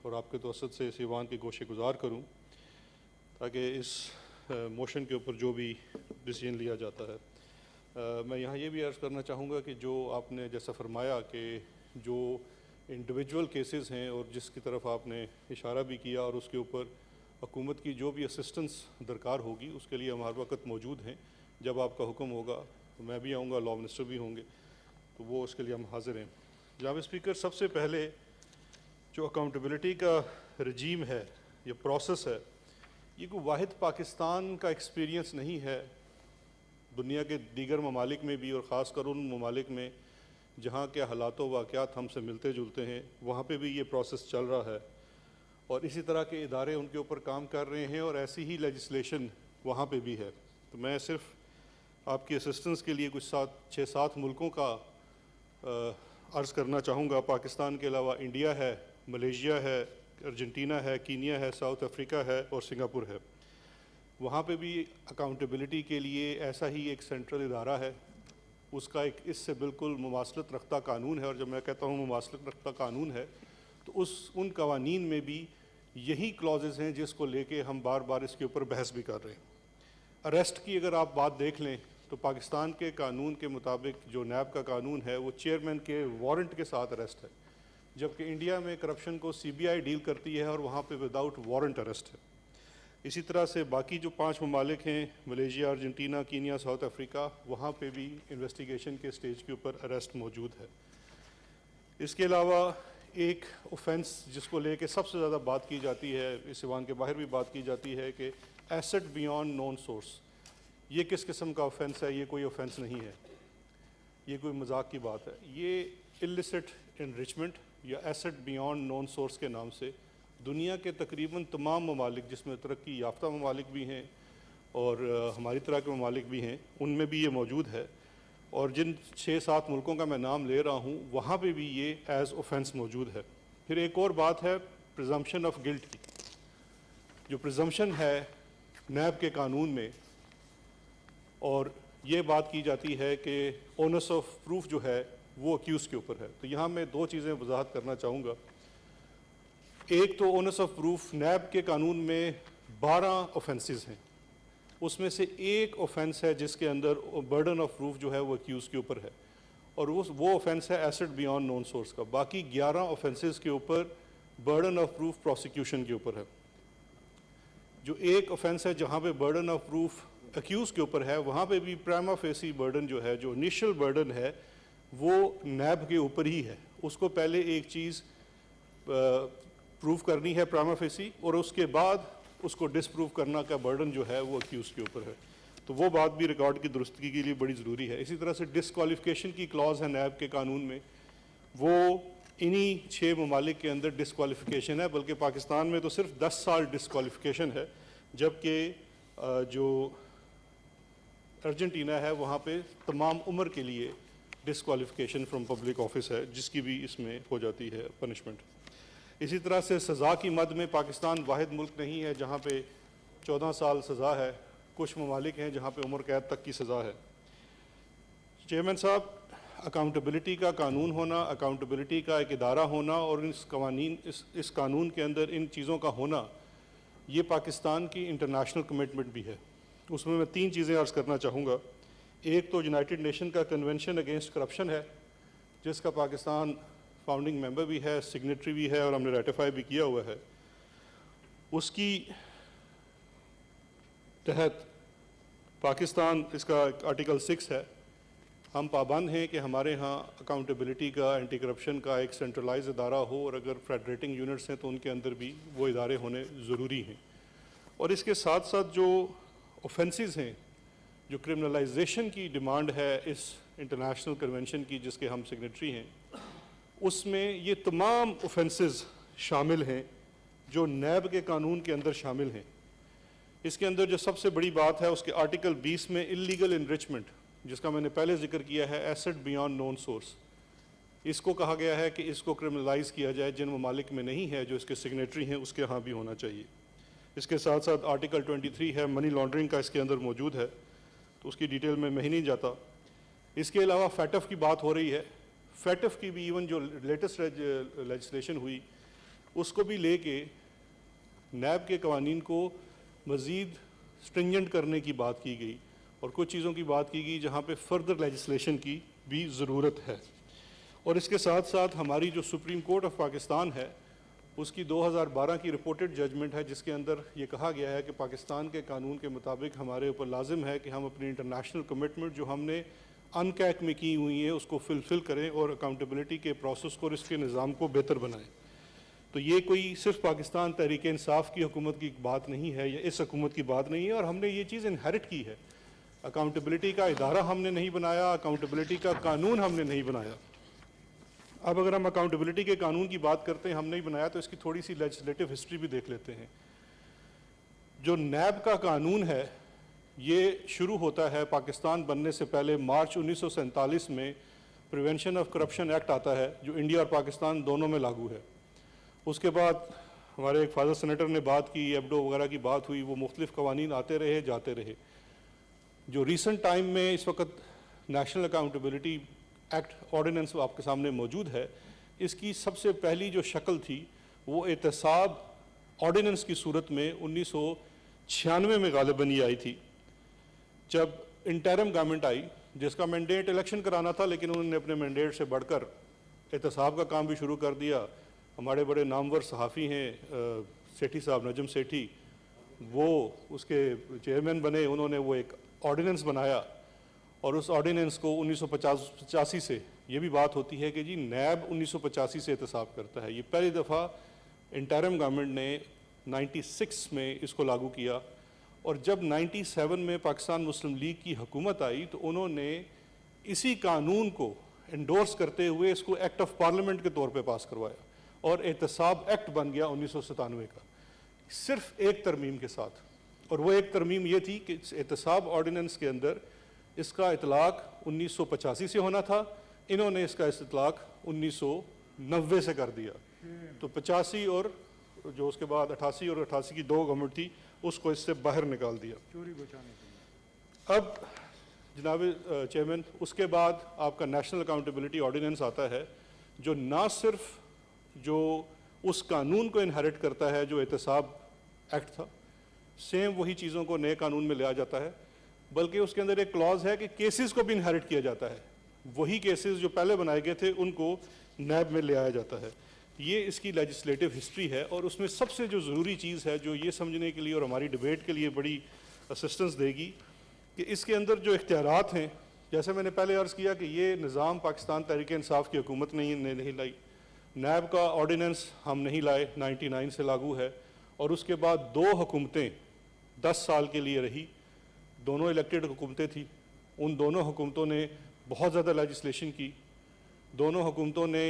اور آپ کے توسط سے اس ایوان کی گوشے گزار کروں تاکہ اس موشن کے اوپر جو بھی ڈیسیژن لیا جاتا ہے۔ میں یہاں یہ بھی عرض کرنا چاہوں گا کہ جو آپ نے جیسا فرمایا کہ جو انڈیویجول کیسز ہیں اور جس کی طرف آپ نے اشارہ بھی کیا اور اس کے اوپر حکومت کی جو بھی اسسٹنس درکار ہوگی اس کے لیے ہم ہر وقت موجود ہیں۔ جب آپ کا حکم ہوگا تو میں بھی آؤں گا، لاء منسٹر بھی ہوں گے، تو وہ اس کے لیے ہم حاضر ہیں۔ جناب اسپیکر، سب سے پہلے جو اکاؤنٹیبلٹی کا رجیم ہے یا پروسیس ہے، یہ کوئی واحد پاکستان کا ایکسپیرینس نہیں ہے، دنیا کے دیگر ممالک میں بھی اور خاص کر ان ممالک میں جہاں کے حالات و واقعات ہم سے ملتے جلتے ہیں وہاں پہ بھی یہ پروسیس چل رہا ہے اور اسی طرح کے ادارے ان کے اوپر کام کر رہے ہیں اور ایسی ہی لیجسلیشن وہاں پہ بھی ہے۔ تو میں صرف آپ کی اسسٹنس کے لیے کچھ 6-7 ملکوں کا عرض کرنا چاہوں گا۔ پاکستان کے علاوہ انڈیا ہے، ملیشیا ہے، ارجنٹینا ہے، کینیا ہے، ساؤتھ افریقہ ہے اور سنگاپور ہے۔ وہاں پہ بھی اکاؤنٹیبلٹی کے لیے ایسا ہی ایک سینٹرل ادارہ ہے، اس کا ایک اس سے بالکل مماثلت رکھتا قانون ہے، اور جب میں کہتا ہوں مماثلت رکھتا قانون ہے تو ان قوانین میں بھی یہی کلازز ہیں جس کو لے کے ہم بار بار اس کے اوپر بحث بھی کر رہے ہیں۔ اریسٹ کی اگر آپ بات دیکھ لیں تو پاکستان کے قانون کے مطابق جو نیب کا قانون ہے وہ چیئرمین کے وارنٹ کے ساتھ اریسٹ ہے، جبکہ انڈیا میں کرپشن کو CBI ڈیل کرتی ہے اور وہاں پہ وداؤٹ وارنٹ اریسٹ ہے۔ اسی طرح سے باقی جو 5 ممالک ہیں، Malaysia, Argentina, Kenya, South Africa, وہاں پہ بھی انویسٹیگیشن کے سٹیج کے اوپر اریسٹ موجود ہے۔ اس کے علاوہ ایک اوفینس جس کو لے کے سب سے زیادہ بات کی جاتی ہے، اس ایوان کے باہر بھی بات کی جاتی ہے، کہ ایسٹ بیانڈ نون سورس۔ یہ کس قسم کا اوفینس ہے؟ یہ کوئی اوفینس نہیں ہے، یہ کوئی مذاق کی بات ہے۔ یہ السٹ انریچمنٹ یا ایسٹ بیانڈ نون سورس کے نام سے دنیا کے تقریباً تمام ممالک، جس میں ترقی یافتہ ممالک بھی ہیں اور ہماری طرح کے ممالک بھی ہیں، ان میں بھی یہ موجود ہے، اور جن 6-7 ملکوں کا میں نام لے رہا ہوں وہاں پہ بھی یہ ایز اوفینس موجود ہے۔ پھر ایک اور بات ہے پریزمپشن آف گلٹ کی، جو پریزمپشن ہے نیب کے قانون میں، اور یہ بات کی جاتی ہے کہ اونس آف پروف جو ہے وہ اکیوز کے اوپر ہے۔ تو یہاں میں 2 چیزیں وضاحت کرنا چاہوں گا۔ ایک تو اونس آف پروف نیب کے قانون میں 12 اوفینسز ہیں، اس میں سے ایک اوفینس ہے جس کے اندر برڈن آف پروف جو ہے وہ اکیوز کے اوپر ہے، اور وہ اوفینس ہے ایسٹ بیانڈ نون سورس کا۔ باقی 11 اوفینسز کے اوپر برڈن آف پروف پروسیکیوشن کے اوپر ہے۔ جو ایک اوفینس ہے جہاں پہ برڈن آف پروف اکیوز کے اوپر ہے، وہاں پہ بھی پرائما فیسی برڈن جو ہے، جو انیشل برڈن ہے، وہ نیب کے اوپر ہی ہے۔ اس کو پہلے ایک چیز پروف کرنی ہے پرائما فیسی، اور اس کے بعد اس کو ڈس پروف کرنا کا برڈن جو ہے وہ اکیوز کے اوپر ہے۔ تو وہ بات بھی ریکارڈ کی درستگی کے لیے بڑی ضروری ہے۔ اسی طرح سے ڈسکوالیفیکیشن کی کلاز ہے نیب کے قانون میں، وہ انہی 6 ممالک کے اندر ڈسکوالیفیکیشن ہے، بلکہ پاکستان میں تو صرف 10 سال ڈسکوالیفیکیشن ہے، جبکہ جو ارجنٹینا ہے وہاں پہ تمام عمر کے لیے ڈسکوالیفیکیشن فرام پبلک آفس ہے، جس کی بھی اس میں ہو جاتی ہے پنشمنٹ۔ اسی طرح سے سزا کی مد میں پاکستان واحد ملک نہیں ہے جہاں پہ 14 سال سزا ہے، کچھ ممالک ہیں جہاں پہ عمر قید تک کی سزا ہے۔ چیئرمین صاحب، اکاؤنٹیبلٹی کا قانون ہونا، اکاؤنٹیبلٹی کا ایک ادارہ ہونا اور اس قانون کے اندر ان چیزوں کا ہونا، یہ پاکستان کی انٹرنیشنل کمٹمنٹ بھی ہے۔ اس میں 3 چیزیں عرض کرنا چاہوں گا۔ ایک تو یونائٹڈ نیشن کا کنونشن اگینسٹ کرپشن ہے، جس کا پاکستان فاؤنڈنگ ممبر بھی ہے، سگنیٹری بھی ہے، اور ہم نے ریٹیفائی بھی کیا ہوا ہے۔ اس کی تحت پاکستان، اس کا آرٹیکل 6 ہے، ہم پابند ہیں کہ ہمارے ہاں اکاؤنٹیبلٹی کا، اینٹی کرپشن کا ایک سینٹرلائز ادارہ ہو، اور اگر فیڈریٹنگ یونٹس ہیں تو ان کے اندر بھی وہ ادارے ہونے ضروری ہیں۔ اور اس کے ساتھ ساتھ جو اوفینسز ہیں، جو کرمنلائزیشن کی ڈیمانڈ ہے اس انٹرنیشنل کنونشن کی جس کے ہم سگنیٹری ہیں، اس میں یہ تمام اوفینسز شامل ہیں جو نیب کے قانون کے اندر شامل ہیں۔ اس کے اندر جو سب سے بڑی بات ہے، اس کے آرٹیکل 20 میں اللیگل انریچمنٹ، جس کا میں نے پہلے ذکر کیا ہے، ایسٹ بیانڈ نون سورس، اس کو کہا گیا ہے کہ اس کو کرمنلائز کیا جائے۔ جن ممالک میں نہیں ہے جو اس کے سگنیٹری ہیں اس کے ہاں بھی ہونا چاہیے۔ اس کے ساتھ ساتھ آرٹیکل 23 ہے، منی لانڈرنگ کا اس کے اندر موجود ہے، تو اس کی ڈیٹیل میں ہی نہیں جاتا۔ اس کے علاوہ فیٹف کی بات ہو رہی ہے، فیٹف کی بھی ایون جو لیٹسٹ لیجسلیشن ہوئی اس کو بھی لے کے نیب کے قوانین کو مزید اسٹرنجنٹ کرنے کی بات کی گئی اور کچھ چیزوں کی بات کی گئی جہاں پہ فردر لیجسلیشن کی بھی ضرورت ہے. اور اس کے ساتھ ساتھ ہماری جو سپریم کورٹ آف پاکستان ہے اس کی 2012 کی رپورٹڈ ججمنٹ ہے جس کے اندر یہ کہا گیا ہے کہ پاکستان کے قانون کے مطابق ہمارے اوپر لازم ہے کہ ہم اپنی انٹرنیشنل کمٹمنٹ جو ہم نے انکیک میں کی ہوئی ہیں اس کو فلفل کریں اور اکاؤنٹیبلٹی کے پروسیس کو اور اس کے نظام کو بہتر بنائیں. تو یہ کوئی صرف پاکستان تحریک انصاف کی حکومت کی بات نہیں ہے یا اس حکومت کی بات نہیں ہے, اور ہم نے یہ چیز انہیرٹ کی ہے. اکاؤنٹیبلٹی کا ادارہ ہم نے نہیں بنایا, اکاؤنٹیبلٹی کا قانون ہم نے نہیں بنایا. اب اگر ہم اکاؤنٹیبلٹی کے قانون کی بات کرتے ہیں ہم نہیں بنایا تو اس کی تھوڑی سی لیجسلیٹو ہسٹری بھی دیکھ لیتے ہیں. جو نیب کا قانون ہے یہ شروع ہوتا ہے پاکستان بننے سے پہلے مارچ 1947 میں پریونشن آف کرپشن ایکٹ آتا ہے جو انڈیا اور پاکستان دونوں میں لاگو ہے. اس کے بعد ہمارے ایک فادر سینیٹر نے بات کی, ایبڈو وغیرہ کی بات ہوئی, وہ مختلف قوانین آتے رہے جاتے رہے. جو ریسنٹ ٹائم میں اس وقت نیشنل اکاؤنٹیبلٹی ایکٹ آرڈیننس آپ کے سامنے موجود ہے, اس کی سب سے پہلی جو شکل تھی وہ احتساب آرڈیننس کی صورت میں 1996 میں غالباً یہ آئی تھی, جب انٹرم گورنمنٹ آئی جس کا مینڈیٹ الیکشن کرانا تھا, لیکن انہوں نے اپنے مینڈیٹ سے بڑھ کر احتساب کا کام بھی شروع کر دیا. ہمارے بڑے نامور صحافی ہیں سیٹھی صاحب, نجم سیٹھی, وہ اس کے چیئرمین بنے, انہوں نے وہ ایک آرڈیننس بنایا اور اس آرڈیننس کو 1985 سے یہ بھی بات ہوتی ہے کہ جی نیب 1985 سے احتساب کرتا ہے. یہ پہلی دفعہ انٹرم گورنمنٹ نے 96 میں اس کو لاگو کیا, اور جب 97 میں پاکستان مسلم لیگ کی حکومت آئی تو انہوں نے اسی قانون کو انڈورس کرتے ہوئے اس کو ایکٹ آف پارلیمنٹ کے طور پہ پاس کروایا اور احتساب ایکٹ بن گیا 1997 کا, صرف ایک ترمیم کے ساتھ. اور وہ ایک ترمیم یہ تھی کہ احتساب آرڈیننس کے اندر اس کا اطلاق 1985 سے ہونا تھا, انہوں نے اس کا اطلاق 1990 سے کر دیا. تو 85 اور جو اس کے بعد 88 اور 88 کی دو گورنمنٹ تھی اس کو اس سے باہر نکال دیا. اب جناب چیئرمین اس کے بعد آپ کا نیشنل اکاؤنٹیبلٹی آرڈیننس آتا ہے جو نہ صرف جو اس قانون کو انہیرٹ کرتا ہے جو احتساب ایکٹ تھا, سیم وہی چیزوں کو نئے قانون میں لیا جاتا ہے, بلکہ اس کے اندر ایک کلاز ہے کہ کیسز کو بھی انہیرٹ کیا جاتا ہے. وہی کیسز جو پہلے بنائے گئے تھے ان کو نیب میں لے آیا جاتا ہے. یہ اس کی لیجسلیٹو ہسٹری ہے, اور اس میں سب سے جو ضروری چیز ہے جو یہ سمجھنے کے لیے اور ہماری ڈبیٹ کے لیے بڑی اسسٹنس دے گی کہ اس کے اندر جو اختیارات ہیں, جیسے میں نے پہلے عرض کیا کہ یہ نظام پاکستان تحریک انصاف کی حکومت نے نہیں لائی, نیب کا آرڈیننس ہم نہیں لائے, 99 سے لاگو ہے, اور اس کے بعد دو حکومتیں 10 سال کے لیے رہی, دونوں الیکٹڈ حکومتیں تھیں. ان دونوں حکومتوں نے بہت زیادہ لیجسلیشن کی, دونوں حکومتوں نے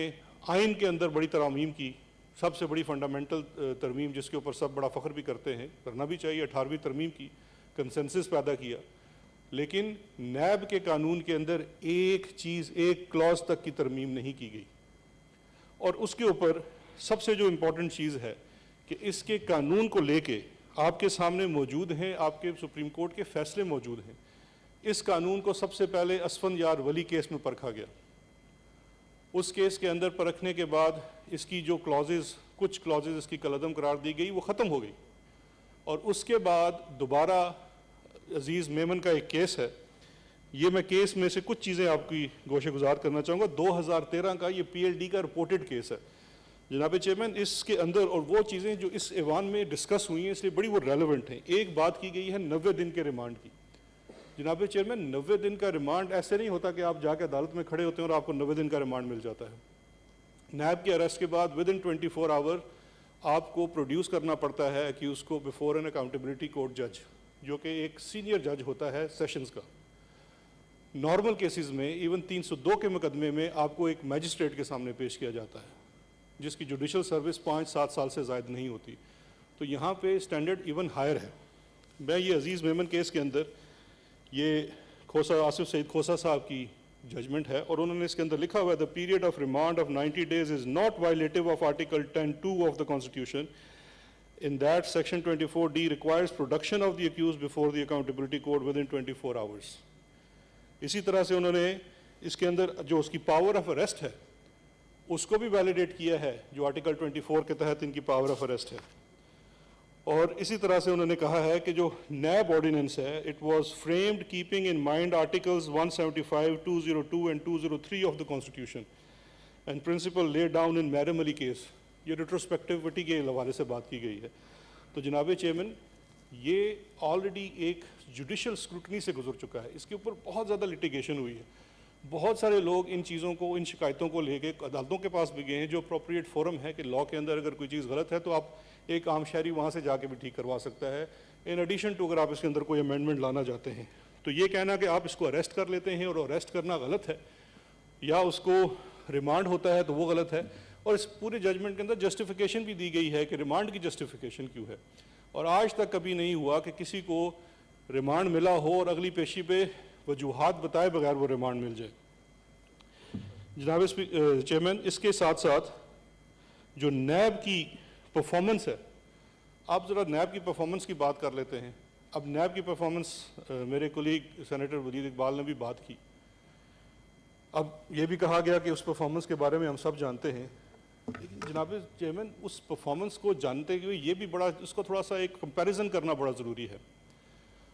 آئین کے اندر بڑی ترامیم کی. سب سے بڑی فنڈامنٹل ترمیم جس کے اوپر سب بڑا فخر بھی کرتے ہیں, کرنا بھی چاہیے, 18ویں ترمیم کی, کنسنسس پیدا کیا. لیکن نیب کے قانون کے اندر ایک چیز, ایک کلاز تک کی ترمیم نہیں کی گئی. اور اس کے اوپر سب سے جو امپورٹنٹ چیز ہے کہ اس کے قانون کو لے کے آپ کے سامنے موجود ہیں, آپ کے سپریم کورٹ کے فیصلے موجود ہیں. اس قانون کو سب سے پہلے اسفند یار ولی کیس میں پرکھا گیا. اس کیس کے اندر پرکھنے کے بعد اس کی جو کلازز, کچھ کلازز اس کی کالعدم قرار دی گئی, وہ ختم ہو گئی. اور اس کے بعد دوبارہ عزیز میمن کا ایک کیس ہے, یہ میں کیس میں سے کچھ چیزیں آپ کی گوشے گزار کرنا چاہوں گا. 2013 کا یہ PLD کا رپورٹڈ کیس ہے جناب چیئرمین. اس کے اندر اور وہ چیزیں جو اس ایوان میں ڈسکس ہوئی ہیں اس لیے بڑی وہ ریلیونٹ ہیں. ایک بات کی گئی ہے 90 دن کے ریمانڈ کی. جناب چیئرمین 90 دن کا ریمانڈ ایسے نہیں ہوتا کہ آپ جا کے عدالت میں کھڑے ہوتے ہیں اور آپ کو 90 دن کا ریمانڈ مل جاتا ہے. نیب کے اریسٹ کے بعد ودن 24 آور آپ کو پروڈیوس کرنا پڑتا ہے کہ اس کو بیفور این اکاؤنٹیبلٹی کورٹ جج, جو کہ ایک سینئر جج ہوتا ہے سیشنز کا. نارمل کیسز میں ایون 302 کے مقدمے میں آپ کو ایک میجسٹریٹ کے سامنے پیش کیا جاتا ہے جس کی جوڈیشل سروس 5-7 سال سے زائد نہیں ہوتی. تو یہاں پہ اسٹینڈرڈ ایون ہائر ہے. میں یہ عزیز میمن کیس کے اندر یہ کھوسا, آصف سعید کھوسا صاحب کی ججمنٹ ہے, اور انہوں نے اس کے اندر لکھا ہوا ہے the period of remand of 90 days is not violative of Article 10(2) of the Constitution. In that Section 24D requires production of the accused before the accountability court within 24 hours. اسی طرح سے انہوں نے اس کے اندر جو اس کی پاور آف اریسٹ ہے اس کو بھی ویلیڈیٹ کیا ہے جو آرٹیکل 24 کے تحت ان کی پاور آف اریسٹ ہے. اور اسی طرح سے انہوں نے کہا ہے کہ جو نیب آرڈیننس ہے it was framed keeping in mind articles 175, 202 and 203 of the constitution and principle lay down in میرم علی کیس. یہ ریٹروسپیکٹیوٹی کے حوالے سے بات کی گئی ہے. تو جناب چیئرمین یہ آلریڈی ایک جوڈیشل اسکروٹنی سے گزر چکا ہے. اس کے اوپر بہت زیادہ لٹیگیشن ہوئی ہے. بہت سارے لوگ ان چیزوں کو, ان شکایتوں کو لے کے عدالتوں کے پاس بھی گئے ہیں جو اپروپریٹ فورم ہے کہ لاء کے اندر اگر کوئی چیز غلط ہے تو آپ ایک عام شہری وہاں سے جا کے بھی ٹھیک کروا سکتا ہے. ان ایڈیشن ٹو اگر آپ اس کے اندر کوئی امینڈمنٹ لانا چاہتے ہیں تو یہ کہنا کہ آپ اس کو اریسٹ کر لیتے ہیں اور اریسٹ کرنا غلط ہے یا اس کو ریمانڈ ہوتا ہے تو وہ غلط ہے. اور اس پورے ججمنٹ کے اندر جسٹیفیکیشن بھی دی گئی ہے کہ ریمانڈ کی جسٹیفیکیشن کیوں ہے. اور آج تک کبھی نہیں ہوا کہ کسی کو ریمانڈ ملا ہو اور اگلی پیشی پہ وجوہات بتائے بغیر وہ ریمانڈ مل جائے. جناب چیئرمین اس کے ساتھ ساتھ جو نیب کی پرفارمنس ہے, آپ ذرا نیب کی پرفارمنس کی بات کر لیتے ہیں. اب نیب کی پرفارمنس میرے کولیگ سینیٹر ولید اقبال نے بھی بات کی. اب یہ بھی کہا گیا کہ اس پرفارمنس کے بارے میں ہم سب جانتے ہیں, لیکن جناب چیئرمین اس پرفارمنس کو جانتے ہوئے یہ بھی بڑا, اس کو تھوڑا سا ایک کمپیریزن کرنا بڑا ضروری ہے.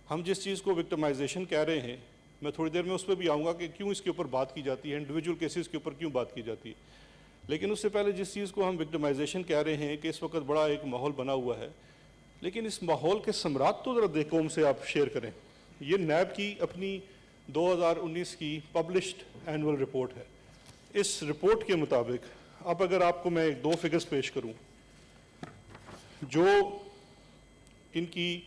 ہم جس چیز کو وکٹمائزیشن کہہ رہے ہیں, میں تھوڑی دیر میں اس پہ بھی آؤں گا کہ کیوں اس کے اوپر بات کی جاتی ہے, انڈیویجول کیسز کے اوپر کیوں بات کی جاتی ہے. لیکن اس سے پہلے جس چیز کو ہم وکٹمائزیشن کہہ رہے ہیں کہ اس وقت بڑا ایک ماحول بنا ہوا ہے, لیکن اس ماحول کے ثمرات تو ذرا قوم سے آپ شیئر کریں. یہ نیب کی اپنی 2019 کی پبلشڈ اینول رپورٹ ہے. اس رپورٹ کے مطابق اب اگر آپ کو میں 2 فگرز پیش کروں, جو ان کی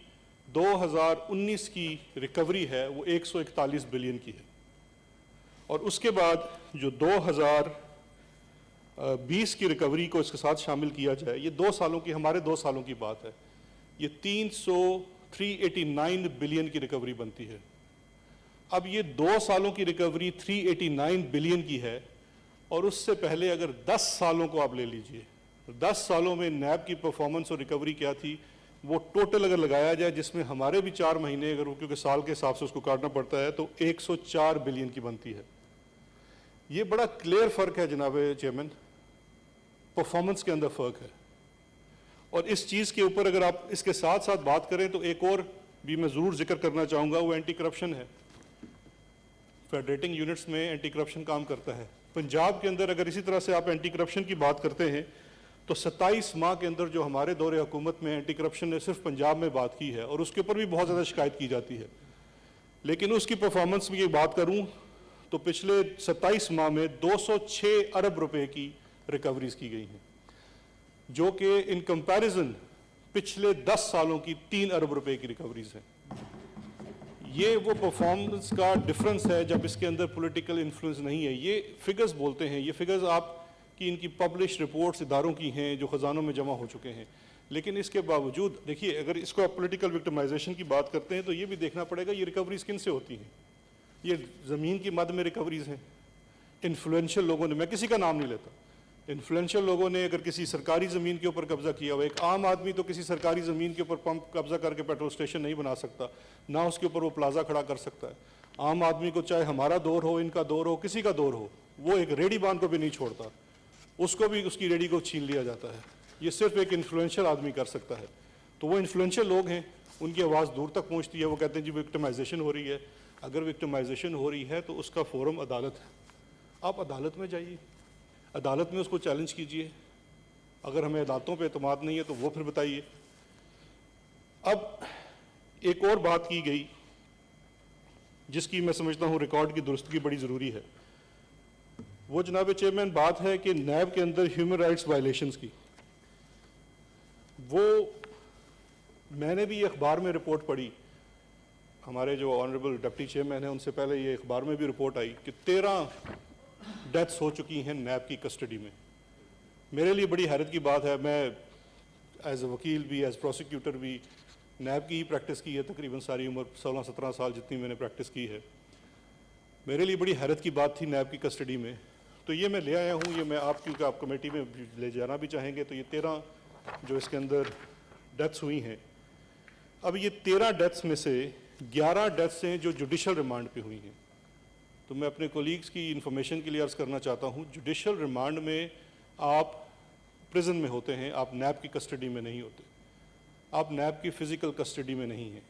2019 کی ریکوری ہے وہ 141 بلین کی ہے, اور اس کے بعد جو 2020 کی ریکوری کو اس کے ساتھ شامل کیا جائے, یہ 2 سالوں کی, ہمارے 2 سالوں کی بات ہے, یہ 389 بلین کی ریکوری بنتی ہے. اب یہ 2 سالوں کی ریکوری 389 بلین کی ہے, اور اس سے پہلے اگر 10 سالوں کو آپ لے لیجئے, 10 سالوں میں نیب کی پرفارمنس اور ریکوری کیا تھی, وہ ٹوٹل اگر لگایا جائے جس میں ہمارے بھی 4 مہینے اگر وہ, کیونکہ سال کے حساب سے اس کو کاٹنا پڑتا ہے, تو 104 بلین کی بنتی ہے. یہ بڑا کلیئر فرق ہے جناب چیئرمین, پرفارمنس کے اندر فرق ہے. اور اس چیز کے اوپر اگر آپ اس کے ساتھ ساتھ بات کریں تو ایک اور بھی میں ضرور ذکر کرنا چاہوں گا, وہ اینٹی کرپشن ہے. فیڈریٹنگ یونٹس میں اینٹی کرپشن کام کرتا ہے. پنجاب کے اندر اگر اسی طرح سے آپ اینٹی کرپشن کی بات کرتے ہیں تو 27 ماہ کے اندر جو ہمارے دور حکومت میں اینٹی کرپشن نے صرف پنجاب میں بات کی ہے, اور اس کے اوپر بھی بہت زیادہ شکایت کی جاتی ہے, لیکن اس کی پرفارمنس کی بات کروں تو پچھلے 27 ماہ میں 206 ارب روپے کی ریکوریز کی گئی ہیں, جو کہ ان کمپیریزن پچھلے 10 سالوں کی 3 ارب روپے کی ریکوریز ہیں. یہ وہ پرفارمنس کا ڈفرنس ہے جب اس کے اندر پولیٹیکل انفلوئنس نہیں ہے. یہ فگرز بولتے ہیں, یہ فگرز آپ کی ان کی پبلش رپورٹس اداروں کی ہیں جو خزانوں میں جمع ہو چکے ہیں, لیکن اس کے باوجود دیکھیے اگر اس کو آپ پولیٹیکل وکٹمائزیشن کی بات کرتے ہیں تو یہ بھی دیکھنا پڑے گا یہ ریکوریز کن سے ہوتی ہیں. یہ زمین کی مد میں ریکوریز ہیں, انفلوئنشل لوگوں نے, میں کسی کا نام نہیں لیتا, انفلوئنشل لوگوں نے اگر کسی سرکاری زمین کے اوپر قبضہ کیا ہو, ایک عام آدمی تو کسی سرکاری زمین کے اوپر پمپ قبضہ کر کے پیٹرول اسٹیشن نہیں بنا سکتا, نہ اس کے اوپر وہ پلازا کھڑا کر سکتا ہے. عام آدمی کو چاہے ہمارا دور ہو, ان کا دور ہو, کسی کا دور ہو, وہ ایک ریڈی بان کو بھی نہیں چھوڑتا, اس کو بھی اس کی ریڈی کو چھین لیا جاتا ہے. یہ صرف ایک انفلوئنشل آدمی کر سکتا ہے. تو وہ انفلوئنشل لوگ ہیں, ان کی آواز دور تک پہنچتی ہے, وہ کہتے ہیں جی وکٹمائزیشن ہو رہی ہے. اگر وکٹمائزیشن ہو رہی ہے تو اس کا فورم عدالت ہے, آپ عدالت میں جائیے, عدالت میں اس کو چیلنج کیجئے. اگر ہمیں عدالتوں پہ اعتماد نہیں ہے تو وہ پھر بتائیے. اب ایک اور بات کی گئی جس کی میں سمجھتا ہوں ریکارڈ کی درستگی بڑی ضروری ہے, وہ جناب چیئرمین بات ہے کہ نیب کے اندر ہیومن رائٹس وائلیشنز کی. وہ میں نے بھی یہ اخبار میں رپورٹ پڑھی, ہمارے جو آنریبل ڈپٹی چیئرمین ہیں ان سے پہلے یہ اخبار میں بھی رپورٹ آئی کہ 13 ڈیتھس ہو چکی ہیں نیب کی کسٹڈی میں. میرے لیے بڑی حیرت کی بات ہے, میں ایز اے وکیل بھی, ایز پروسیکیوٹر بھی نیب کی ہی پریکٹس کی ہے تقریباً ساری عمر, 16-17 سال جتنی میں نے پریکٹس کی ہے. میرے لیے بڑی حیرت کی بات تھی نیب کی کسٹڈی میں. تو یہ میں لے آیا ہوں, یہ میں آپ کیونکہ آپ کمیٹی میں لے جانا بھی چاہیں گے, تو یہ 13 جو اس کے اندر ڈیتھس ہوئی ہیں. اب یہ 13 ڈیتھس میں سے 11 ڈیتھس ہیں جو جوڈیشل ریمانڈ پہ ہوئی ہیں. تو تو میں اپنے کولیگز کی انفارمیشن کے لیے عرض کرنا چاہتا ہوں، جوڈیشل ریمانڈ میں آپ پریزن میں ہوتے ہیں، آپ نیب کی کسٹڈی میں نہیں ہوتے، آپ نیب کی فزیکل کسٹڈی میں نہیں ہیں.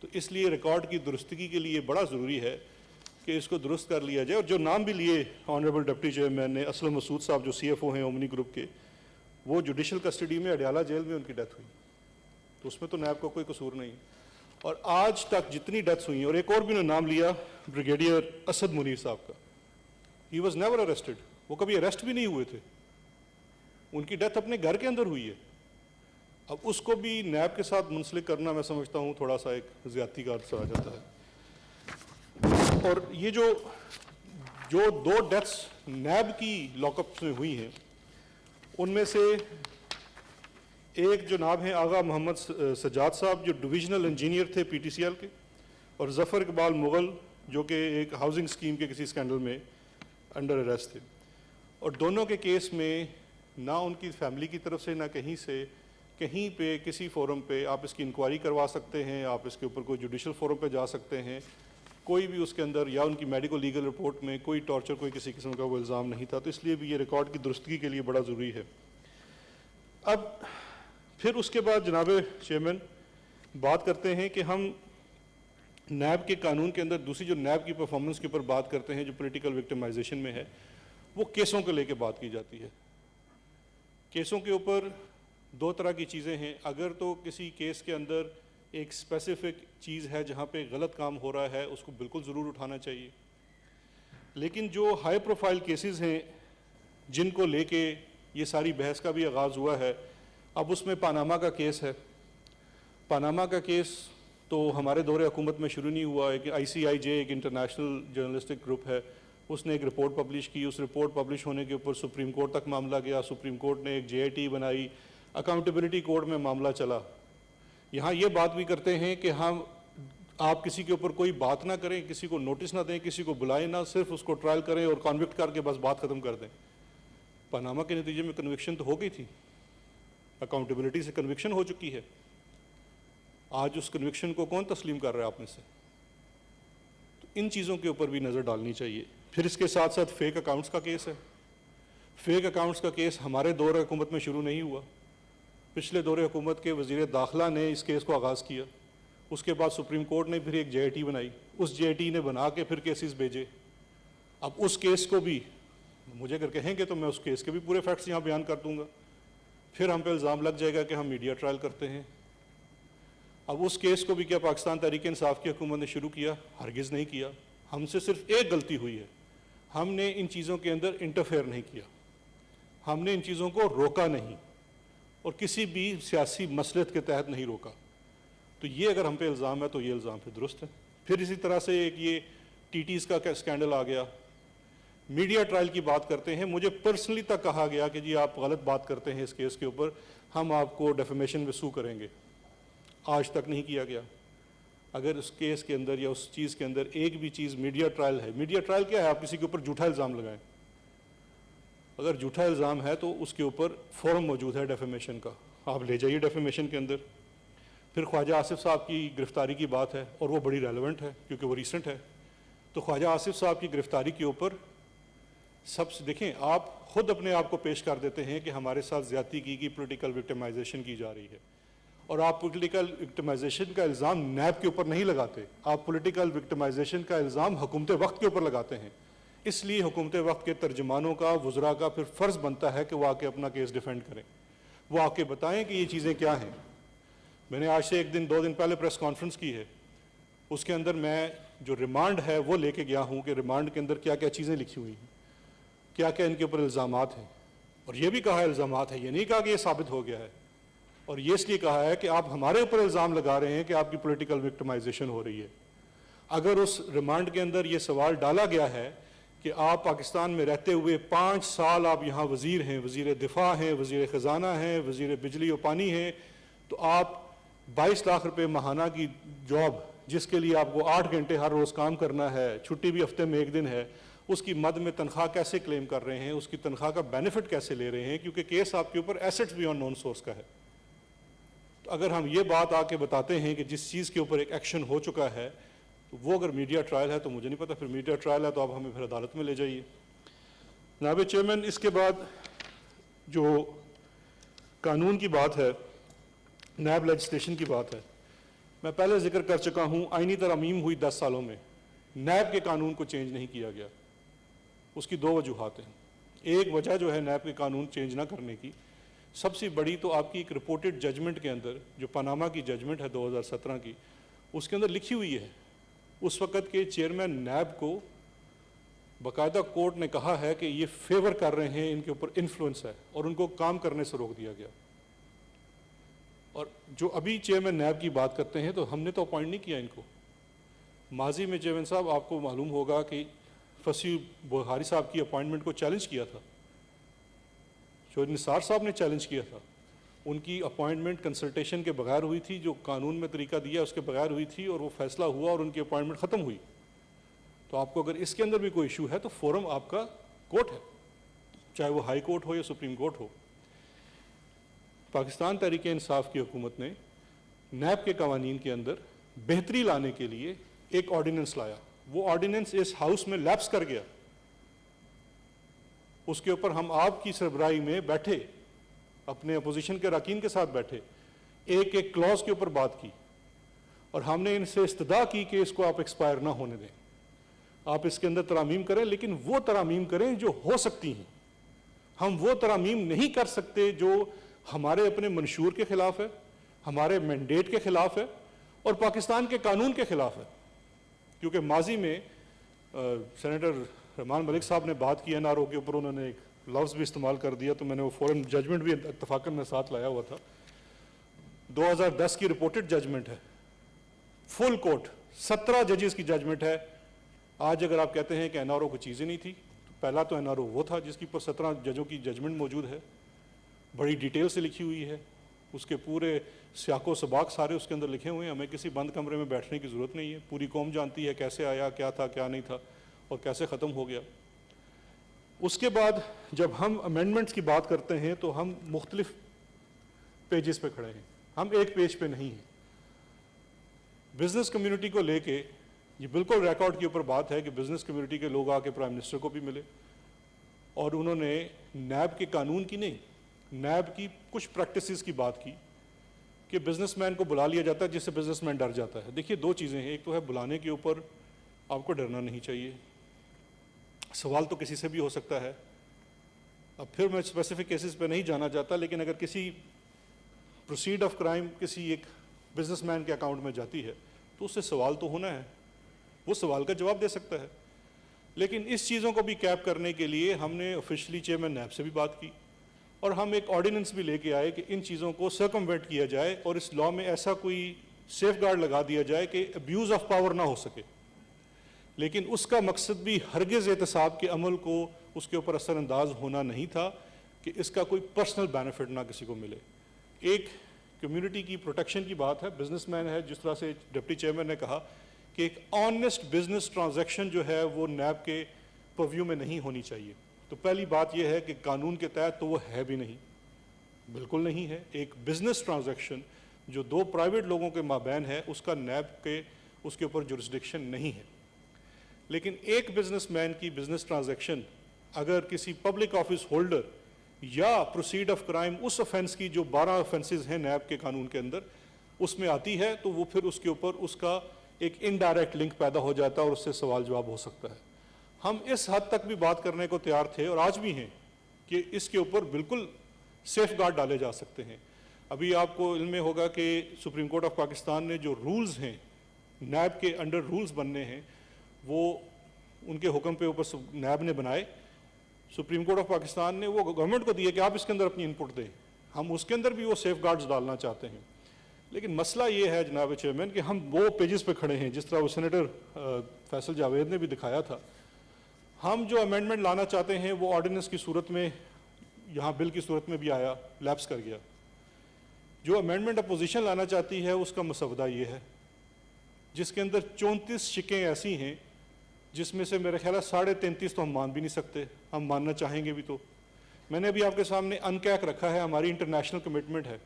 تو اس لیے ریکارڈ کی درستگی کے لیے بڑا ضروری ہے کہ اس کو درست کر لیا جائے. اور جو نام بھی لیے آنریبل ڈپٹی چیئرمین نے، اسلم مسعود صاحب جو سی ایف او ہیں اومنی گروپ کے، وہ جوڈیشل کسٹڈی میں اڈیالہ جیل میں ان کی ڈیتھ ہوئی، تو اس میں تو نیب کا کوئی قصور نہیں. اور آج تک جتنی ڈیتھس ہوئی ہیں، اور ایک اور بھی نے نام لیا بریگیڈیئر اسد منیر صاحب کا، ہی واز نیور اریسٹڈ، وہ کبھی اریسٹ بھی نہیں ہوئے تھے، ان کی ڈیتھ اپنے گھر کے اندر ہوئی ہے. اب اس کو بھی نیب کے ساتھ منسلک کرنا میں سمجھتا ہوں تھوڑا سا ایک زیادتی کا عرصہ آ جاتا ہے. اور یہ جو 2 ڈیتھس نیب کی لاک اپس میں ہوئی ہیں، ان میں سے ایک جو نام ہے آغا محمد سجاد صاحب جو ڈویژنل انجینئر تھے پی ٹی سی ایل کے، اور ظفر اقبال مغل جو کہ ایک ہاؤسنگ اسکیم کے کسی اسکینڈل میں انڈر اریسٹ تھے. اور دونوں کے کیس میں نہ ان کی فیملی کی طرف سے نہ کہیں پہ کسی فورم پہ آپ اس کی انکوائری کروا سکتے ہیں، آپ اس کے اوپر کوئی جوڈیشل فورم پہ جا سکتے ہیں، کوئی بھی اس کے اندر یا ان کی میڈیکو لیگل رپورٹ میں کوئی ٹارچر، کوئی کسی قسم کا وہ الزام نہیں تھا. تو اس لیے بھی یہ ریکارڈ کی درستگی کے لیے بڑا ضروری ہے. اب پھر اس کے بعد جناب چیئرمین بات کرتے ہیں کہ ہم نیب کے قانون کے اندر دوسری جو نیب کی پرفارمنس کے اوپر بات کرتے ہیں جو پولیٹیکل وکٹمائزیشن میں ہے، وہ کیسوں کو لے کے بات کی جاتی ہے. کیسوں کے اوپر 2 طرح کی چیزیں ہیں. اگر تو کسی کیس کے اندر ایک اسپیسیفک چیز ہے جہاں پہ غلط کام ہو رہا ہے، اس کو بالکل ضرور اٹھانا چاہیے. لیکن جو ہائی پروفائل کیسز ہیں جن کو لے کے یہ ساری بحث کا بھی آغاز ہوا ہے، اب اس میں پاناما کا کیس ہے. پاناما کا کیس تو ہمارے دور حکومت میں شروع نہیں ہوا ہے کہ ICIJ ایک انٹرنیشنل جرنلسٹک گروپ ہے، اس نے ایک رپورٹ پبلش کی. اس رپورٹ پبلش ہونے کے اوپر سپریم کورٹ تک معاملہ گیا، سپریم کورٹ نے ایک JIT بنائی، اکاؤنٹیبلٹی کوڈ میں معاملہ چلا. یہاں یہ بات بھی کرتے ہیں کہ آپ کسی کے اوپر کوئی بات نہ کریں، کسی کو نوٹس نہ دیں، کسی کو بلائیں نہ، صرف اس کو ٹرائل کریں اور کانوکٹ کر کے بس بات ختم کر دیں. پاناما کے نتیجے میں کنوکشن تو ہو گئی تھی، اکاؤنٹیبلٹی سے کنوکشن ہو چکی ہے. آج اس کنوکشن کو کون تسلیم کر رہا ہے آپ میں سے؟ تو ان چیزوں کے اوپر بھی نظر ڈالنی چاہیے. پھر اس کے ساتھ ساتھ فیک اکاؤنٹس کا کیس ہے. فیک اکاؤنٹس کا کیس ہمارے دور حکومت میں شروع نہیں ہوا، پچھلے دور حکومت کے وزیر داخلہ نے اس کیس کو آغاز کیا. اس کے بعد سپریم کورٹ نے پھر ایک JIT بنائی، اس JIT نے بنا کے پھر کیسز بھیجے. اب اس کیس کو بھی مجھے اگر کہیں گے تو میں اس کیس کے بھی پورے فیکٹس یہاں بیان کر دوں گا. پھر ہم پہ الزام لگ جائے گا کہ ہم میڈیا ٹرائل کرتے ہیں. اب اس کیس کو بھی کیا پاکستان تحریک انصاف کی حکومت نے شروع کیا؟ ہرگز نہیں کیا. ہم سے صرف ایک غلطی ہوئی ہے، ہم نے ان چیزوں کے اندر انٹرفیئر نہیں کیا، ہم نے ان چیزوں کو روکا نہیں اور کسی بھی سیاسی مصلحت کے تحت نہیں روکا. تو یہ اگر ہم پہ الزام ہے تو یہ الزام پھر درست ہے. پھر اسی طرح سے ایک یہ TTs کا اسکینڈل آ گیا. میڈیا ٹرائل کی بات کرتے ہیں، مجھے پرسنلی تک کہا گیا کہ جی آپ غلط بات کرتے ہیں اس کیس کے اوپر، ہم آپ کو ڈیفیمیشن میں سو کریں گے. آج تک نہیں کیا گیا. اگر اس کیس کے اندر یا اس چیز کے اندر ایک بھی چیز میڈیا ٹرائل ہے، میڈیا ٹرائل کیا ہے؟ آپ کسی کے اوپر جھوٹا الزام لگائیں. اگر جھوٹا الزام ہے تو اس کے اوپر فورم موجود ہے ڈیفیمیشن کا، آپ لے جائیے ڈیفیمیشن کے اندر. پھر خواجہ آصف صاحب کی گرفتاری کی بات ہے اور وہ بڑی ریلیونٹ ہے کیونکہ وہ ریسنٹ ہے. تو خواجہ آصف صاحب کی گرفتاری کے اوپر سب سے دیکھیں، آپ خود اپنے آپ کو پیش کر دیتے ہیں کہ ہمارے ساتھ زیادتی کی پولیٹیکل وکٹمائزیشن کی جا رہی ہے، اور آپ پولیٹیکل وکٹمائزیشن کا الزام نیب کے اوپر نہیں لگاتے، آپ پولیٹیکل وکٹمائزیشن کا الزام حکومت وقت کے اوپر لگاتے ہیں. اس لیے حکومت وقت کے ترجمانوں کا، وزراء کا پھر فرض بنتا ہے کہ وہ آ کے اپنا کیس ڈیفینڈ کریں، وہ آ کے بتائیں کہ یہ چیزیں کیا ہیں. میں نے آج سے 1-2 دن پہلے پریس کانفرنس کی ہے، اس کے اندر میں جو ریمانڈ ہے وہ لے کے گیا ہوں کہ ریمانڈ کے اندر کیا کیا چیزیں لکھی ہوئی ہیں، کیا کیا ان کے اوپر الزامات ہیں. اور یہ بھی کہا ہے الزامات ہیں، یہ نہیں کہا کہ یہ ثابت ہو گیا ہے. اور یہ اس لیے کہا ہے کہ آپ ہمارے اوپر الزام لگا رہے ہیں کہ آپ کی پولیٹیکل وکٹمائزیشن ہو رہی ہے. اگر اس ریمانڈ کے اندر یہ سوال ڈالا گیا ہے کہ آپ پاکستان میں رہتے ہوئے 5 سال آپ یہاں وزیر ہیں، وزیر دفاع ہیں، وزیر خزانہ ہیں، وزیر بجلی و پانی ہیں، تو آپ 22 لاکھ روپے ماہانہ کی جاب جس کے لیے آپ کو 8 گھنٹے ہر روز کام کرنا ہے، چھٹی بھی ہفتے میں 1 دن ہے، اس کی مد میں تنخواہ کیسے کلیم کر رہے ہیں، اس کی تنخواہ کا بینیفٹ کیسے لے رہے ہیں، کیونکہ کیس آپ کے اوپر ایسٹس بیونڈ نون سورس کا ہے. تو اگر ہم یہ بات آ کے بتاتے ہیں کہ جس چیز کے اوپر ایک ایکشن ہو چکا ہے تو وہ اگر میڈیا ٹرائل ہے تو مجھے نہیں پتہ، پھر میڈیا ٹرائل ہے تو آپ ہمیں پھر عدالت میں لے جائیے۔ جناب چیئرمین، اس کے بعد جو قانون کی بات ہے، نیب لیجسلیشن کی بات ہے، میں پہلے ذکر کر چکا ہوں، آئینی ترامیم ہوئی 10 سالوں میں، نیب کے قانون کو چینج نہیں کیا گیا۔ اس کی 2 وجوہات ہیں۔ ایک وجہ جو ہے نیب کے قانون چینج نہ کرنے کی، سب سے بڑی تو آپ کی ایک رپورٹڈ ججمنٹ کے اندر، جو پاناما کی ججمنٹ ہے 2017 کی، اس کے اندر لکھی ہوئی ہے، اس وقت کے چیئرمین نیب کو باقاعدہ کورٹ نے کہا ہے کہ یہ فیور کر رہے ہیں، ان کے اوپر انفلوئنس ہے، اور ان کو کام کرنے سے روک دیا گیا۔ اور جو ابھی چیئرمین نیب کی بات کرتے ہیں، تو ہم نے تو اپوائنٹ نہیں کیا ان کو۔ ماضی میں چیئرمین صاحب آپ کو معلوم ہوگا کہ فصیح بخاری صاحب کی اپوائنٹمنٹ کو چیلنج کیا تھا، شوہر نثار صاحب نے چیلنج کیا تھا، ان کی اپوائنٹمنٹ کنسلٹیشن کے بغیر ہوئی تھی، جو قانون میں طریقہ دیا اس کے بغیر ہوئی تھی، اور وہ فیصلہ ہوا اور ان کی اپوائنٹمنٹ ختم ہوئی۔ تو آپ کو اگر اس کے اندر بھی کوئی ایشو ہے تو فورم آپ کا کورٹ ہے، چاہے وہ ہائی کورٹ ہو یا سپریم کورٹ ہو۔ پاکستان تحریک انصاف کی حکومت نے نیب کے قوانین کے اندر بہتری لانے کے لیے ایک آرڈیننس لایا، وہ آرڈیننس اس ہاؤس میں لیپس کر گیا۔ اس کے اوپر ہم آپ کی سربراہی میں بیٹھے، اپنے اپوزیشن کے اراکین کے ساتھ بیٹھے، ایک ایک کلوز کے اوپر بات کی، اور ہم نے ان سے استدعا کی کہ اس کو آپ ایکسپائر نہ ہونے دیں، آپ اس کے اندر ترامیم کریں، لیکن وہ ترامیم کریں جو ہو سکتی ہیں۔ ہم وہ ترامیم نہیں کر سکتے جو ہمارے اپنے منشور کے خلاف ہے، ہمارے مینڈیٹ کے خلاف ہے، اور پاکستان کے قانون کے خلاف ہے۔ کیونکہ ماضی میں سینیٹر رحمان ملک صاحب نے بات کی NRO کے اوپر، انہوں نے ایک لفظ بھی استعمال کر دیا، تو میں نے وہ فوراً ججمنٹ بھی اتفاقاً میں ساتھ لایا ہوا تھا۔ 2010 کی رپورٹڈ ججمنٹ ہے، فل کورٹ، 17 ججز کی ججمنٹ ہے۔ آج اگر آپ کہتے ہیں کہ NRO کو چیزیں نہیں تھی، تو پہلا تو NRO وہ تھا جس کی پر 17 ججوں کی ججمنٹ موجود ہے، بڑی ڈیٹیل سے لکھی ہوئی ہے، اس کے پورے سیاق و سباق سارے اس کے اندر لکھے ہوئے ہیں۔ ہمیں کسی بند کمرے میں بیٹھنے کی ضرورت نہیں ہے، پوری قوم جانتی ہے کیسے آیا، کیا تھا، کیا نہیں تھا، اور کیسے ختم ہو گیا۔ اس کے بعد جب ہم امینڈمنٹس کی بات کرتے ہیں تو ہم مختلف پیجز پہ کھڑے ہیں، ہم ایک پیج پہ نہیں ہیں۔ بزنس کمیونٹی کو لے کے یہ بالکل ریکارڈ کے اوپر بات ہے کہ بزنس کمیونٹی کے لوگ آ کے پرائم منسٹر کو بھی ملے، اور انہوں نے نیب کے قانون کی نہیں، نیب کی کچھ پریکٹسز کی بات کی کہ بزنس مین کو بلا لیا جاتا ہے جس سے بزنس مین ڈر جاتا ہے۔ دیکھیے 2 چیزیں ہیں، ایک تو ہے بلانے کے اوپر آپ کو ڈرنا نہیں چاہیے، سوال تو کسی سے بھی ہو سکتا ہے۔ اب پھر میں اسپیسیفک کیسز پہ نہیں جانا چاہتا، لیکن اگر کسی پروسیڈ آف کرائم کسی ایک بزنس مین کے اکاؤنٹ میں جاتی ہے تو اس سے سوال تو ہونا ہے، وہ سوال کا جواب دے سکتا ہے۔ لیکن اس چیزوں کو بھی کیپ کرنے کے لیے ہم نے آفیشلی چیئرمین نیب سے بھی بات کی، اور ہم ایک آرڈیننس بھی لے کے آئے کہ ان چیزوں کو سرکموینٹ کیا جائے، اور اس لاء میں ایسا کوئی سیف گارڈ لگا دیا جائے کہ ابیوز آف پاور نہ ہو سکے۔ لیکن اس کا مقصد بھی ہرگز احتساب کے عمل کو اس کے اوپر اثر انداز ہونا نہیں تھا کہ اس کا کوئی پرسنل بینیفٹ نہ کسی کو ملے۔ ایک کمیونٹی کی پروٹیکشن کی بات ہے، بزنس مین ہے، جس طرح سے ڈپٹی چیئرمین نے کہا کہ ایک آنیسٹ بزنس ٹرانزیکشن جو ہے وہ نیب کے پرویو میں نہیں ہونی چاہیے۔ تو پہلی بات یہ ہے کہ قانون کے تحت تو وہ ہے بھی نہیں، بالکل نہیں ہے۔ ایک بزنس ٹرانزیکشن جو 2 پرائیویٹ لوگوں کے مابین ہے، اس کا نیب کے اس کے اوپر جورسڈکشن نہیں ہے۔ لیکن ایک بزنس مین کی بزنس ٹرانزیکشن اگر کسی پبلک آفس ہولڈر یا پروسیڈ آف کرائم اس آفینس کی جو 12 آفینسز ہیں نیب کے قانون کے اندر اس میں آتی ہے، تو وہ پھر اس کے اوپر اس کا ایک انڈائریکٹ لنک پیدا ہو جاتا ہے اور اس سے سوال جواب ہو سکتا ہے۔ ہم اس حد تک بھی بات کرنے کو تیار تھے اور آج بھی ہیں کہ اس کے اوپر بالکل سیف گارڈ ڈالے جا سکتے ہیں۔ ابھی آپ کو علم میں ہوگا کہ سپریم کورٹ آف پاکستان نے جو رولز ہیں نیب کے انڈر رولز بننے ہیں، وہ ان کے حکم پہ اوپر نیب نے بنائے، سپریم کورٹ آف پاکستان نے وہ گورنمنٹ کو دیے کہ آپ اس کے اندر اپنی انپٹ دیں۔ ہم اس کے اندر بھی وہ سیف گارڈز ڈالنا چاہتے ہیں، لیکن مسئلہ یہ ہے جناب چیئرمین کہ ہم وہ پیجز پہ کھڑے ہیں جس طرح وہ سینیٹر فیصل جاوید نے بھی دکھایا تھا۔ ہم جو امینڈمنٹ لانا چاہتے ہیں وہ آرڈیننس کی صورت میں، یہاں بل کی صورت میں بھی آیا، لیپس کر گیا۔ جو امینڈمنٹ اپوزیشن لانا چاہتی ہے اس کا مسودہ یہ ہے، جس کے اندر 34 شکیں ایسی ہیں جس میں سے میرے خیال ہے 33.5 تو ہم مان بھی نہیں سکتے، ہم ماننا چاہیں گے بھی تو۔ میں نے ابھی آپ کے سامنے انکیک رکھا ہے، ہماری انٹرنیشنل کمٹمنٹ ہے،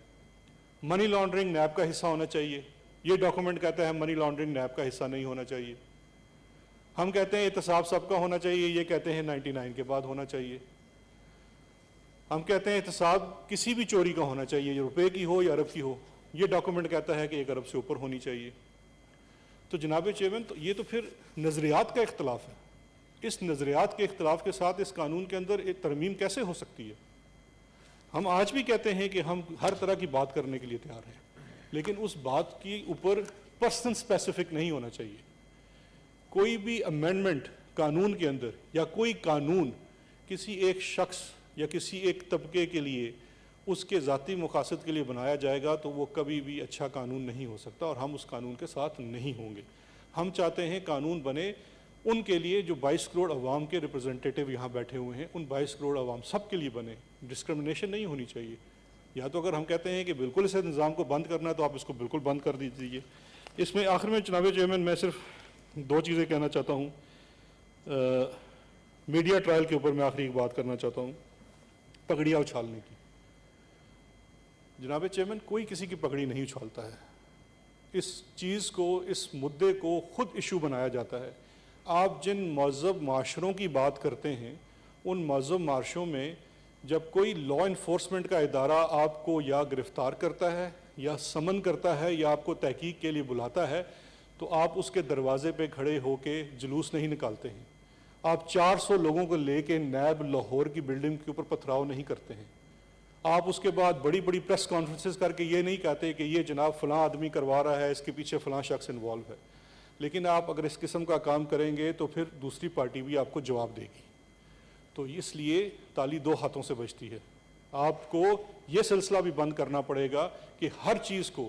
منی لانڈرنگ نیب کا حصہ ہونا چاہیے، یہ ڈاکومنٹ کہتا ہے منی لانڈرنگ نیب کا حصہ نہیں ہونا چاہیے. ہم کہتے ہیں احتساب سب کا ہونا چاہیے, یہ کہتے ہیں 99 کے بعد ہونا چاہیے. ہم کہتے ہیں احتساب کسی بھی چوری کا ہونا چاہیے, روپے کی ہو یا ارب کی ہو, یہ ڈاکومنٹ کہتا ہے کہ 1 ارب سے اوپر ہونی چاہیے. تو جناب چیئرمین, یہ تو پھر نظریات کا اختلاف ہے. اس نظریات کے اختلاف کے ساتھ اس قانون کے اندر ایک ترمیم کیسے ہو سکتی ہے؟ ہم آج بھی کہتے ہیں کہ ہم ہر طرح کی بات کرنے کے لیے تیار ہیں, لیکن اس بات کی اوپر پرسن سپیسیفک نہیں ہونا چاہیے. کوئی بھی امینڈمنٹ قانون کے اندر یا کوئی قانون کسی ایک شخص یا کسی ایک طبقے کے لیے اس کے ذاتی مقاصد کے لیے بنایا جائے گا تو وہ کبھی بھی اچھا قانون نہیں ہو سکتا, اور ہم اس قانون کے ساتھ نہیں ہوں گے. ہم چاہتے ہیں قانون بنے ان کے لیے جو 22 کروڑ عوام کے ریپرزنٹیٹیو یہاں بیٹھے ہوئے ہیں, ان 22 کروڑ عوام سب کے لیے بنے. ڈسکرمنیشن نہیں ہونی چاہیے. یا تو اگر ہم کہتے ہیں کہ بالکل اس نظام کو بند کرنا ہے تو آپ اس کو بالکل بند کر دیجیے. اس میں آخر میں جناب چیئرمین میں صرف 2 چیزیں کہنا چاہتا ہوں. میڈیا ٹرائل کے اوپر میں آخری ایک بات کرنا چاہتا ہوں, پگڑیاں اچھالنے کی. جناب چیئرمین, کوئی کسی کی پگڑی نہیں اچھالتا ہے. اس چیز کو, اس مدعے کو خود ایشو بنایا جاتا ہے. آپ جن مہذب معاشروں کی بات کرتے ہیں, ان مہذب معاشروں میں جب کوئی لا انفورسمنٹ کا ادارہ آپ کو یا گرفتار کرتا ہے یا سمن کرتا ہے یا آپ کو تحقیق کے لیے بلاتا ہے تو آپ اس کے دروازے پہ کھڑے ہو کے جلوس نہیں نکالتے ہیں. آپ 400 لوگوں کو لے کے نیب لاہور کی بلڈنگ کے اوپر پتھراؤ نہیں کرتے ہیں. آپ اس کے بعد بڑی بڑی پریس کانفرنسز کر کے یہ نہیں کہتے کہ یہ جناب فلاں آدمی کروا رہا ہے, اس کے پیچھے فلاں شخص انوالو ہے. لیکن آپ اگر اس قسم کا کام کریں گے تو پھر دوسری پارٹی بھی آپ کو جواب دے گی. تو اس لیے تالی 2 ہاتھوں سے بجتی ہے. آپ کو یہ سلسلہ بھی بند کرنا پڑے گا کہ ہر چیز کو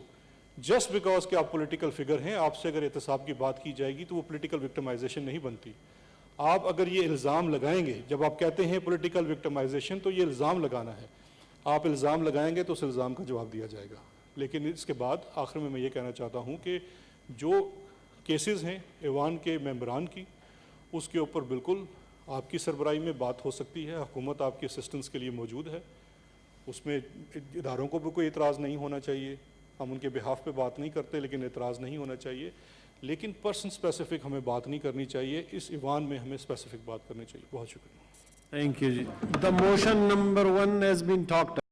جسٹ بیکاز کہ آپ پولیٹیکل فگر ہیں, آپ سے اگر احتساب کی بات کی جائے گی تو وہ پولیٹیکل وکٹمائزیشن نہیں بنتی. آپ اگر یہ الزام لگائیں گے, جب آپ کہتے ہیں پولیٹیکل وکٹمائزیشن تو یہ الزام لگانا ہے. آپ الزام لگائیں گے تو اس الزام کا جواب دیا جائے گا. لیکن اس کے بعد آخر میں یہ کہنا چاہتا ہوں کہ جو کیسز ہیں ایوان کے ممبران کی, اس کے اوپر بالکل آپ کی سربراہی میں بات ہو سکتی ہے. حکومت آپ کی اسسٹنس کے لیے موجود ہے. اس میں اداروں کو بھی کوئی اعتراض نہیں ہونا چاہیے. ہم ان کے بہاف پہ بات نہیں کرتے, لیکن اعتراض نہیں ہونا چاہیے. لیکن پرسن اسپیسیفک ہمیں بات نہیں کرنی چاہیے. اس ایوان میں ہمیں اسپیسیفک بات کرنی چاہیے. بہت شکریہ. Thank you. The motion number 1 has been talked